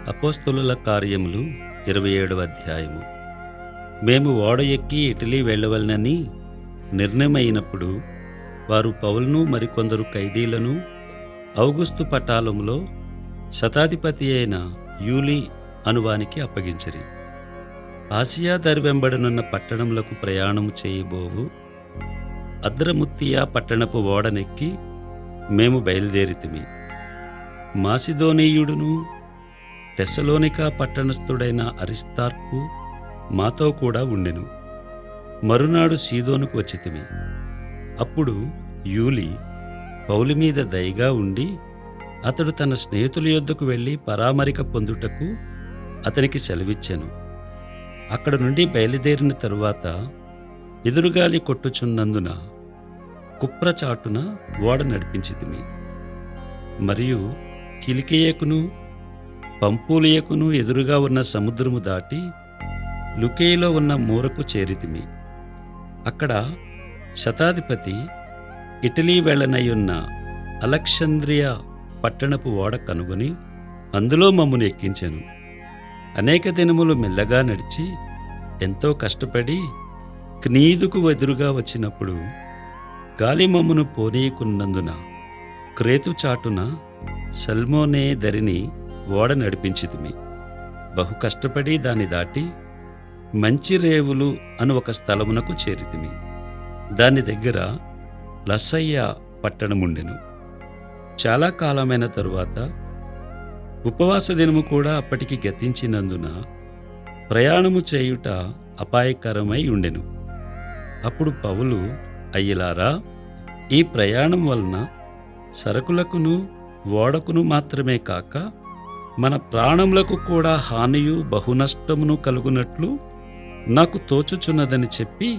అపోస్తలుల కార్యములు 27వ అధ్యాయము. మేము ఓడ ఎక్కి ఇటలీ వెళ్ళవలనని నిర్ణయమైనప్పుడు వారు పౌలును మరికొందరు ఖైదీలను ఔగుస్తు పటాలంలో శతాధిపతి అయిన యూలీ అనువానికి అప్పగించిరి. ఆసియా దరివెంబడనున్న పట్టణములకు ప్రయాణము చేయబోవు అద్రముత్తియా పట్టణపు ఓడనెక్కి మేము బయలుదేరితిమి. మాసిదోనీయుడును తెస్సలోనికా పట్టణస్థుడైన అరిస్తార్కు మాతో కూడా ఉండెను. మరునాడు సీదోనుకు వచ్చితిమి. అప్పుడు యూలీ పౌలు మీద దయగా ఉండి అతడు తన స్నేహితుల యొద్దకు వెళ్ళి పరామరిక పొందుటకు అతనికి సెలవిచ్చెను. అక్కడ నుండి బయలుదేరిన తరువాత ఎదురుగాలి కొట్టుచున్నందున కుప్రచాటున ఓడ నడిపించితిమి. మరియు కిలికియకును పంఫూలియకును ఎదురుగా ఉన్న సముద్రము దాటి లుకేయలో ఉన్న మూరకు చేరితిమి. అక్కడ శతాధిపతి ఇటలీ వెళ్ళనయ్యున్న అలెగ్జాంద్రియా పట్టణపు ఓడ కనుగొని అందులో మమ్మును ఎక్కించెను. అనేక దినములు మెల్లగా నడిచి ఎంతో కష్టపడి క్నీదుకు ఎదురుగా వచ్చినప్పుడు గాలి మమ్మును పోనీయకున్నందున క్రేతు చాటున సల్మోనే దరిని ఓడ నడిపించితిమి. బహు కష్టపడి దాన్ని దాటి మంచి రేవులు అను ఒక స్థలమునకు చేరితిమి. దాని దగ్గర లసయ్య పట్టణముండెను. చాలా కాలమైన తరువాత ఉపవాస దినము కూడా అప్పటికి గతించినందున ప్రయాణము చేయుట అపాయకరమై ఉండెను. అప్పుడు పౌలు, అయ్యలారా, ఈ ప్రయాణం వలన సరకులకును ఓడకును మాత్రమే కాక మన ప్రాణములకు కూడా హానియు బహునష్టమును కలుగునట్లు నాకు తోచుచున్నదని చెప్పి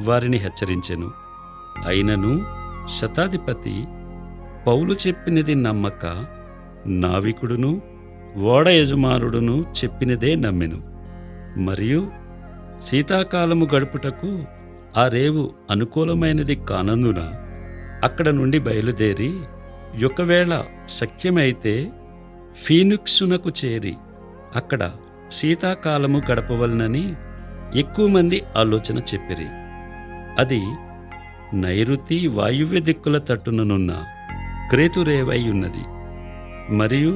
వారిని హెచ్చరించెను. అయినను శతాధిపతి పౌలు చెప్పినది నమ్మక నావికుడును ఓడ యజమానుడును చెప్పినదే నమ్మెను. మరియు శీతాకాలము గడుపుటకు ఆ రేవు అనుకూలమైనది కానందున అక్కడ నుండి బయలుదేరి ఒకవేళ శక్యమైతే ఫీనిక్సునకు చేరి అక్కడ శీతాకాలము గడపవలనని ఎక్కువ మంది ఆలోచన చెప్పిరి. అది నైరుతి వాయువ్య దిక్కుల తట్టుననున్న క్రేతు రేవై ఉన్నది. మరియు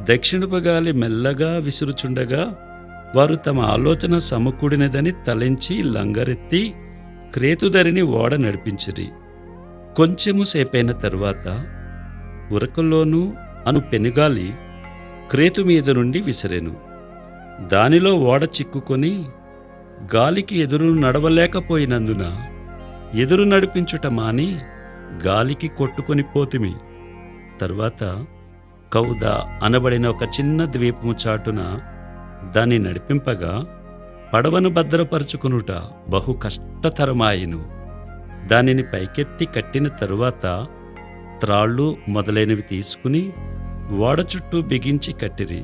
దక్షిణపు గాలి మెల్లగా విసురుచుండగా వారు తమ ఆలోచన సమకూడినదని తలంచి లంగరెత్తి క్రేతుదరిని ఓడ నడిపించిరి. కొంచెము సేపైన తరువాత ఉరకలోను అను పెనుగాలి క్రేతు మీద నుండి విసిరెను. దానిలో ఓడ చిక్కుకొని గాలికి ఎదురు నడవలేకపోయినందున ఎదురు నడిపించుట మాని గాలికి కొట్టుకొని పోతిమి. తరువాత కౌద అనబడిన ఒక చిన్న ద్వీపము చాటున దాన్ని నడిపింపగా పడవను భద్రపరుచుకునుట బహు కష్టతరమాయెను. దానిని పైకెత్తి కట్టిన తరువాత త్రాళ్ళు మొదలైనవి తీసుకుని ఓడ చుట్టూ బిగించి కట్టిరి.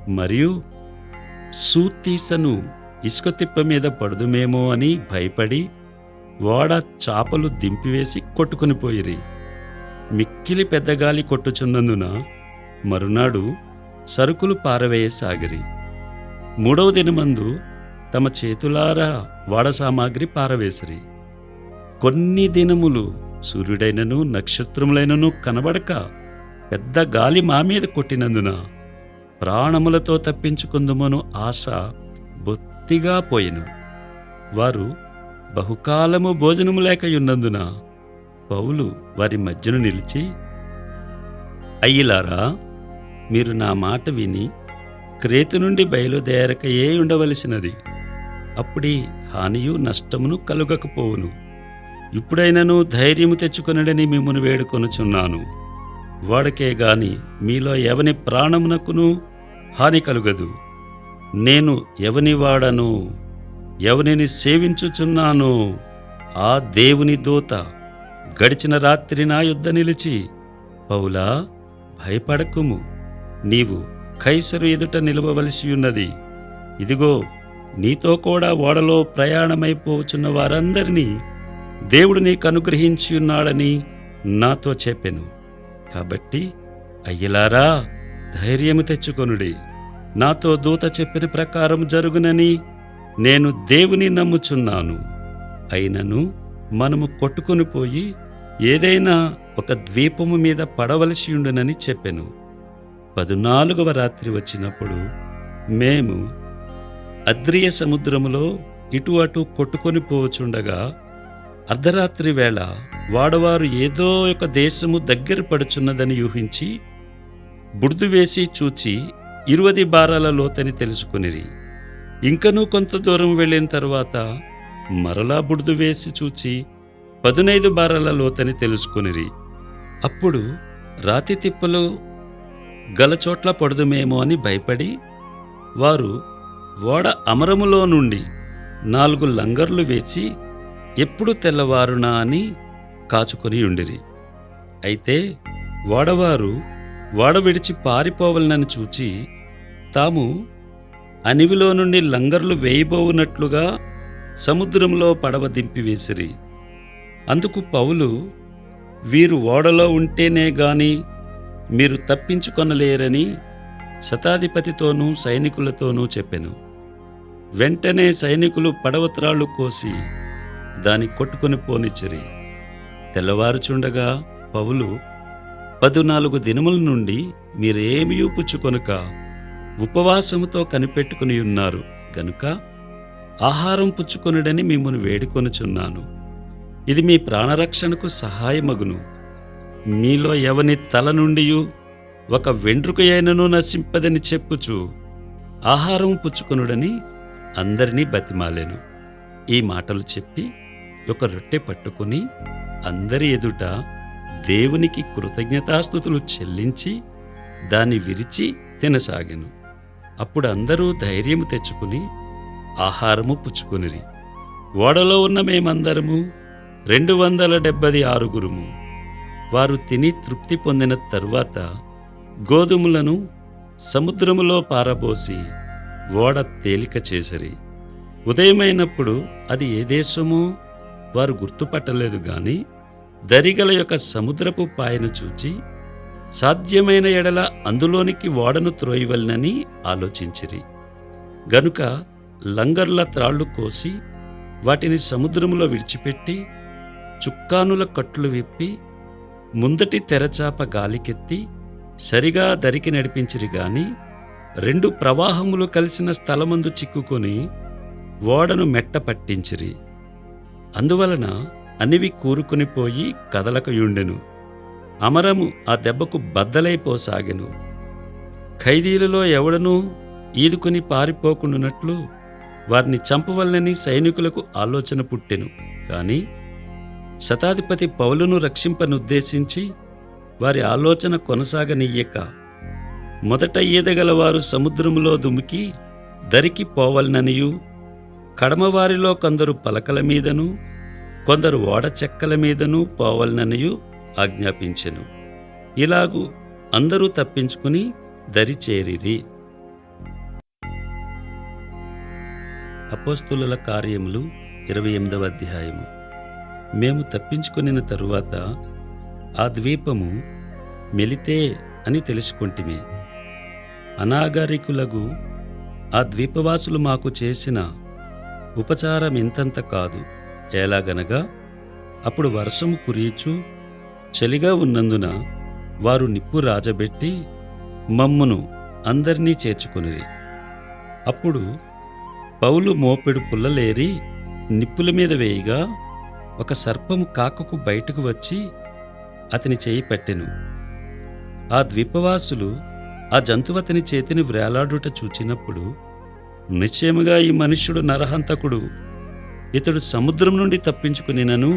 మరియు సూత్తీసను ఇసుక తిప్ప మీద పడుదుమేమో అని భయపడి ఓడ చాపలు దింపివేసి కొట్టుకుని పోయిరి. మిక్కిలి పెద్దగాలి కొట్టుచున్నందున మరునాడు సరుకులు పారవేయసాగిరి. 3వ దినమందు తమ చేతులారా ఓడ సామాగ్రి పారవేసిరి. కొన్ని దినములు సూర్యుడైనను నక్షత్రములైనను కనబడక పెద్ద గాలి మా మీద కొట్టినందున ప్రాణములతో తప్పించుకుందుమను ఆశ బొత్తిగా పోయెను. వారు బహుకాలము భోజనము లేకయున్నందున పౌలు వారి మధ్యను నిలిచి, అయ్యిలారా, మీరు నా మాట విని క్రేతు నుండి బయలుదేరకయే ఉండవలసినది. అప్పుడీ హానియు నష్టమును కలుగకపోవును. ఇప్పుడైనను ధైర్యము తెచ్చుకొనడని మిమ్మును వేడుకొనుచున్నాను. వాడకే గాని మీలో ఎవని ప్రాణమునకును హాని కలుగదు. నేను ఎవని వాడను, ఎవనిని సేవించుచున్నాను, ఆ దేవుని దూత గడిచిన రాత్రి నా యొద్ద నిలిచి, పౌలా, భయపడకుము, నీవు కైసరు ఎదుట నిలవవలసియున్నది. ఇదిగో, నీతో కూడా ఓడలో ప్రయాణమైపోచున్న వారందరినీ దేవుడు నీకు అనుగ్రహించియున్నాడని నాతో చెప్పెను. కాబట్టి అయ్యలారా, ధైర్యము తెచ్చుకొనుడి. నాతో దూత చెప్పిన ప్రకారం జరుగునని నేను దేవుని నమ్ముచున్నాను. అయినను మనము కొట్టుకొని పోయి ఏదైనా ఒక ద్వీపము మీద పడవలసి ఉండునని చెప్పెను. 14వ రాత్రి వచ్చినప్పుడు మేము అద్రియ సముద్రములో ఇటు అటు కొట్టుకొని పోవచుండగా అర్ధరాత్రి వేళ వాడవారు ఏదో ఒక దేశము దగ్గర పడుచున్నదని యూహించి బుర్దు వేసి చూచి 20 బారాల లోతని తెలుసుకొనిరి. ఇంకనూ కొంత దూరం వెళ్ళిన తరువాత మరలా బుర్దు వేసి చూచి 15 బారాల లోతని తెలుసుకొనిరి. అప్పుడు రాతి తిప్పలు గలచోట్ల పడుదుమేమో అని భయపడి వారు ఓడ అమరములో నుండి 4 లంగర్లు వేసి ఎప్పుడు తెల్లవారునా అని కాచుకొని ఉండిరి. అయితే ఓడవారు ఓడ విడిచి పారిపోవలనని చూచి తాము అనివిలో నుండి లంగర్లు వేయబోవునట్లుగా సముద్రంలో పడవ దింపివేసిరి. అందుకు పౌలు, వీరు ఓడలో ఉంటేనే గాని మీరు తప్పించుకొనలేరని శతాధిపతితోనూ సైనికులతోనూ చెప్పెను. వెంటనే సైనికులు పడవ త్రాళ్ళు కోసి దాని కొట్టుకొని పోనిచ్చిరి. తెల్లవారుచుండగా పౌలు, 14 దినముల నుండి మీరేమీ పుచ్చుకొనక ఉపవాసముతో కనిపెట్టుకుని ఉన్నారు గనుక ఆహారం పుచ్చుకొనుడని మిమ్మును వేడుకొనుచున్నాను. ఇది మీ ప్రాణరక్షణకు సహాయమగును. మీలో ఎవని తల నుండి ఒక వెంట్రుక అయినను నశింపదని చెప్పుచు ఆహారం పుచ్చుకొనుడని అందరినీ బతిమాలెను. ఈ మాటలు చెప్పి ఒక రొట్టె పట్టుకుని అందరి ఎదుట దేవునికి కృతజ్ఞతాస్తుతులు చెల్లించి దాన్ని విరిచి తినసాగెను. అప్పుడు అందరూ ధైర్యము తెచ్చుకుని ఆహారము పుచ్చుకొనిరి. ఓడలో ఉన్న మేమందరము 276 వారు తిని తృప్తి పొందిన తరువాత గోధుమలను సముద్రములో పారబోసి ఓడ తేలిక చేసిరి. ఉదయమైనప్పుడు అది ఏ దేశమో వారు గుర్తుపట్టలేదు గాని దరిగల యొక్క సముద్రపు పాయను చూచి సాధ్యమైన ఎడల అందులోనికి ఓడను త్రోయవలనని ఆలోచించిరి. గనుక లంగర్ల త్రాళ్ళు కోసి వాటిని సముద్రములో విడిచిపెట్టి చుక్కానుల కట్లు విప్పి ముందటి తెరచాప గాలికెత్తి సరిగా దరికి నడిపించిరి గాని 2 ప్రవాహములు కలిసిన స్థలమందు చిక్కుకొని ఓడను మెట్ట పట్టించిరి. అందువలన అనివి కూరుకుని పోయి కదలకయుండెను. అమరము ఆ దెబ్బకు బద్దలైపోసాగెను. ఖైదీలలో ఎవడనూ ఈదుకుని పారిపోకుండానట్లు వారిని చంపవలనని సైనికులకు ఆలోచన పుట్టెను. కాని శతాధిపతి పౌలును రక్షింపనుద్దేశించి వారి ఆలోచన కొనసాగనియ్యక మొదట ఈదగలవారు సముద్రములో దుమికి దరికి పోవలననియు కడమవారిలో కొందరు పలకల మీదను కొందరు ఓడ చెక్కల మీదను పోవలననియు ఆజ్ఞాపించెను. ఇలాగు అందరూ తప్పించుకుని దరి చేరిరి. అపోస్తులుల కార్యములు 28వ అధ్యాయము. మేము తప్పించుకొనిన తరువాత ఆ ద్వీపము మెలితే అని తెలుసుకొంటిమి. అనాగరికులగు ఆ ద్వీపవాసులు మాకు చేసిన ఉపచారం ఇంతంత కాదు. ఎలాగనగా అప్పుడు వర్షము కురీచు చలిగా ఉన్నందున వారు నిప్పు రాజబెట్టి మమ్మును అందరినీ చేర్చుకొనిరి. అప్పుడు పౌలు మోపెడు పుల్లలేరి నిప్పుల మీద వేయగా ఒక సర్పము కాకకు బయటకు వచ్చి అతని చేయి పట్టెను. ఆ ద్వీపవాసులు ఆ జంతువతని చేతిని వ్రేలాడుట చూచినప్పుడు నిశ్చయముగా ఈ మనుష్యుడు నరహంతకుడు, ఇతడు సముద్రం నుండి తప్పించుకునినను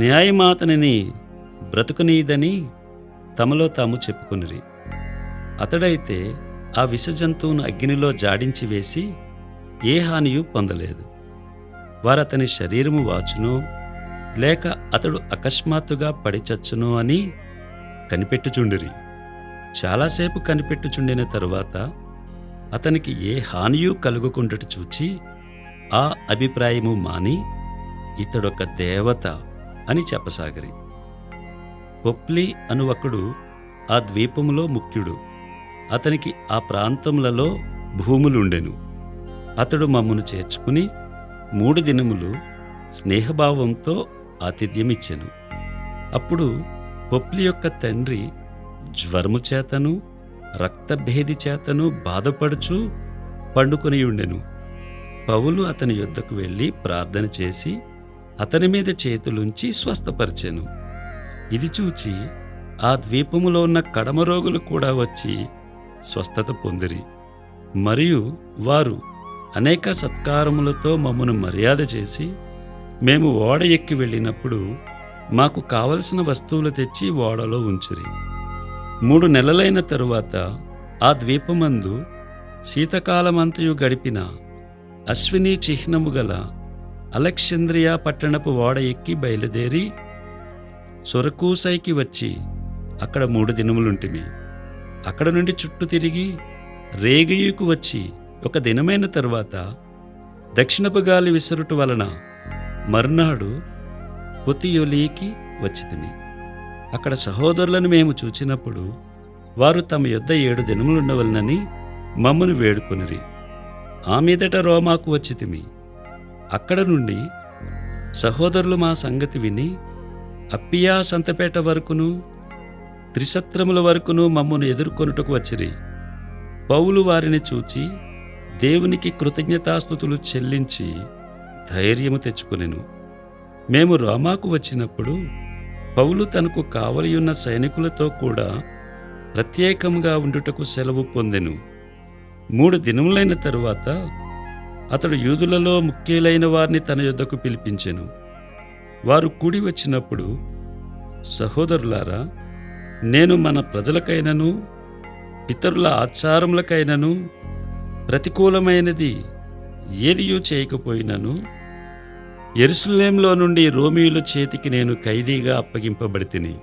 న్యాయమాతనిని బ్రతుకునీదని తమలో తాము చెప్పుకొనిరి. అతడైతే ఆ విషజంతువును అగ్నిలో జాడించి వేసి ఏ హానియూ పొందలేదు. వారతని శరీరము వాచునో లేక అతడు అకస్మాత్తుగా పడిచచ్చునో అని కనిపెట్టుచుండిరి. చాలాసేపు కనిపెట్టుచుండిన తరువాత అతనికి ఏ హానియూ కలుగుకుండట చూచి ఆ అభిప్రాయము మాని ఇతడొక దేవత అని చెప్పసాగరి. పొప్లి అను ఒకడు ఆ ద్వీపములో ముఖ్యుడు. అతనికి ఆ ప్రాంతములలో భూములుండెను. అతడు మమ్మను చేర్చుకుని 3 దినములు స్నేహభావంతో ఆతిథ్యమిచ్చెను. అప్పుడు పొప్లి యొక్క తండ్రి జ్వరము చేతను రక్తభేది చేతను బాధపడుచు పండుకొనియుండెను. పౌలు అతని యొద్దకు వెళ్ళి ప్రార్థన చేసి అతని మీద చేతులుంచి స్వస్థపరిచెను. ఇది చూచి ఆ ద్వీపములో ఉన్న కడమ రోగులు కూడా వచ్చి స్వస్థత పొందిరి. మరియు వారు అనేక సత్కారములతో మమ్మను మర్యాద చేసి మేము ఓడ ఎక్కి వెళ్ళినప్పుడు మాకు కావలసిన వస్తువులు తెచ్చి ఓడలో ఉంచిరి. 3 నెలలైన తరువాత ఆ ద్వీపమందు శీతకాలమంతయు గడిపిన అశ్విని చిహ్నము గల అలెగ్జాంద్రియా పట్టణపు ఓడ ఎక్కి బయలుదేరి సొరకూసైకి వచ్చి అక్కడ 3 దినములుంటిమి. అక్కడ నుండి చుట్టూ తిరిగి రేగియుకు వచ్చి 1 దినమైన తరువాత దక్షిణపు గాలి విసరుట వలన మర్నాడు పొతియొలీకి వచ్చితిమి. అక్కడ సహోదరులను మేము చూచినప్పుడు వారు తమ యొద్ద 7 దినములుండవలనని మమ్మను వేడుకొనిరి. ఆ మీదట రోమాకు వచ్చితిమి. అక్కడ నుండి సహోదరులు మా సంగతి విని అప్పియా సంతపేట వరకును త్రిసత్రముల వరకును మమ్మను ఎదుర్కొనుటకు వచ్చిరి. పౌలు వారిని చూచి దేవునికి కృతజ్ఞతాస్తుతులు చెల్లించి ధైర్యము తెచ్చుకొనెను. మేము రోమాకు వచ్చినప్పుడు పౌలు తనకు కావలియున్న సైనికులతో కూడా ప్రత్యేకంగా ఉండుటకు సెలవు పొందెను. 3 దినములైన తరువాత అతడు యూదులలో ముఖ్యులైన వారిని తన యొద్దకు పిలిపించెను. వారు కూడి వచ్చినప్పుడు, సహోదరులారా, నేను మన ప్రజలకైనను పితరుల ఆచారములకైనను ప్రతికూలమైనది ఏదియూ చేయకపోయినను యెరూషలేములో నుండి రోమీయుల చేతికి నేను ఖైదీగా అప్పగింపబడితిని.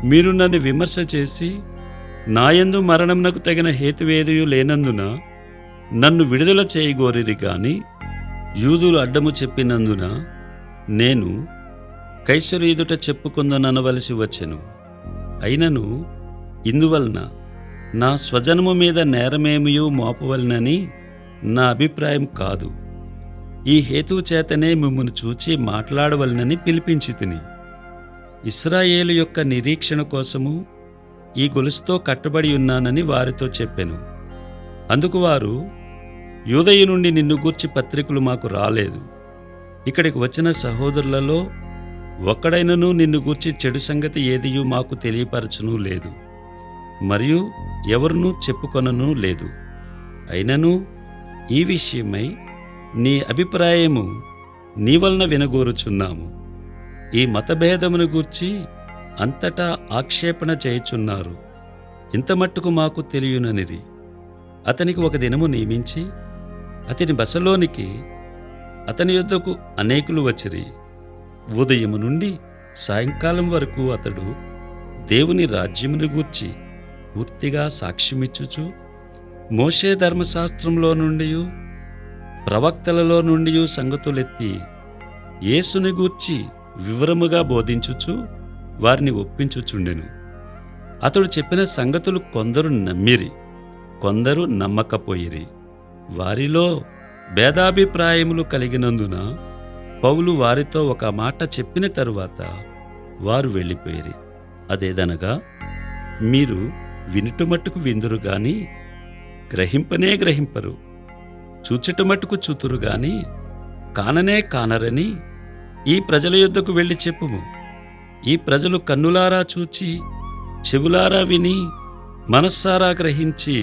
మీరు నన్ను విమర్శ చేసి నాయందు మరణమునకు తగిన హేతువేదియు లేనందున నన్ను విడుదల చేయగోరిరి గాని యూదులు అడ్డము చెప్పినందున నేను కైసరు ఎదుట చెప్పుకుందనవలసి వచ్చెను. అయినను ఇందువలన నా స్వజనము మీద నేరమేమియూ మోపవలనని నా అభిప్రాయం కాదు. ఈ హేతువు చేతనే మిమ్మును చూచి మాట్లాడవలనని పిలిపించి తిని. ఇశ్రాయేలు యొక్క నిరీక్షణ కోసము ఈ గొలుసుతో కట్టబడి ఉన్నానని వారితో చెప్పెను. అందుకు వారు, యూదయ నుండి నిన్ను గూర్చి పత్రికలు మాకు రాలేదు. ఇక్కడికి వచ్చిన సహోదరులలో ఒక్కడైనను నిన్ను గూర్చి చెడు సంగతి ఏదియూ మాకు తెలియపరచునూ లేదు, మరియు ఎవరునూ చెప్పుకొననూ లేదు. అయినను ఈ విషయమై నీ అభిప్రాయము నీ వలన వినగోరుచున్నాము. ఈ మతభేదమును గూర్చి అంతటా ఆక్షేపణ చేయుచున్నారు. ఇంత మట్టుకు మాకు తెలియననిరి. అతనికి 1 దినము నియమించి అతని బసలోనికి అతని యొద్దకు అనేకులు వచ్చిరి. ఉదయము నుండి సాయంకాలం వరకు అతడు దేవుని రాజ్యమును గూర్చి పూర్తిగా సాక్ష్యమిచ్చుచు మోషే ధర్మశాస్త్రంలో నుండి ప్రవక్తలలో నుండి సంగతులెత్తి యేసుని గూర్చి వివరముగా బోధించుచు వారిని ఒప్పించుచుండెను. అతడు చెప్పిన సంగతులు కొందరు నమ్మిరి, కొందరు నమ్మకపోయిరి. వారిలో భేదాభిప్రాయములు కలిగినందున పౌలు వారితో ఒక మాట చెప్పిన తరువాత వారు వెళ్ళిపోయిరి. అదేదనగా, మీరు వినుటమట్టుకు విందురు గాని గ్రహింపనే గ్రహింపరు, చూచుటమట్టుకు చూతురు గాని కాననే కానరని ఈ ప్రజల యొద్దకు వెళ్ళి చెప్పుము. ఈ ప్రజలు కన్నులారా చూచి చెవులారా విని మనస్సారా గ్రహించి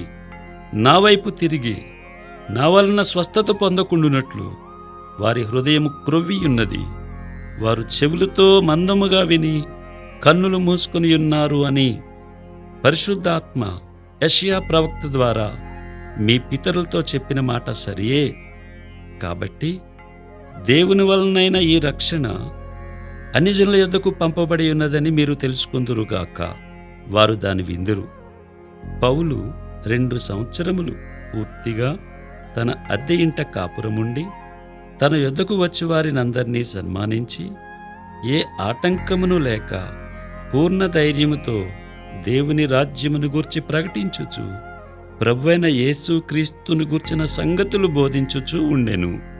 నా వైపు తిరిగి నా వలన స్వస్థత పొందకుండునట్లు వారి హృదయము క్రొవ్వియున్నది. వారు చెవులతో మందముగా విని కన్నులు మూసుకొని ఉన్నారు అని పరిశుద్ధాత్మ యెషయా ప్రవక్త ద్వారా మీ పితరులతో చెప్పిన మాట సరియే. కాబట్టి దేవుని వలనైన ఈ రక్షణ అన్యజనుల యొద్దకు పంపబడి ఉన్నదని మీరు తెలుసుకుందురుగాక. వారు దాని విందురు. పౌలు 2 సంవత్సరములు పూర్తిగా తన అద్దె ఇంట కాపురముండి తన యొద్దకు వచ్చి వారినందరినీ సన్మానించి ఏ ఆటంకమును లేక పూర్ణ ధైర్యముతో దేవుని రాజ్యమును గూర్చి ప్రకటించుచు ప్రభువైన యేసు క్రీస్తును గూర్చిన సంగతులు బోధించుచూ ఉండెను.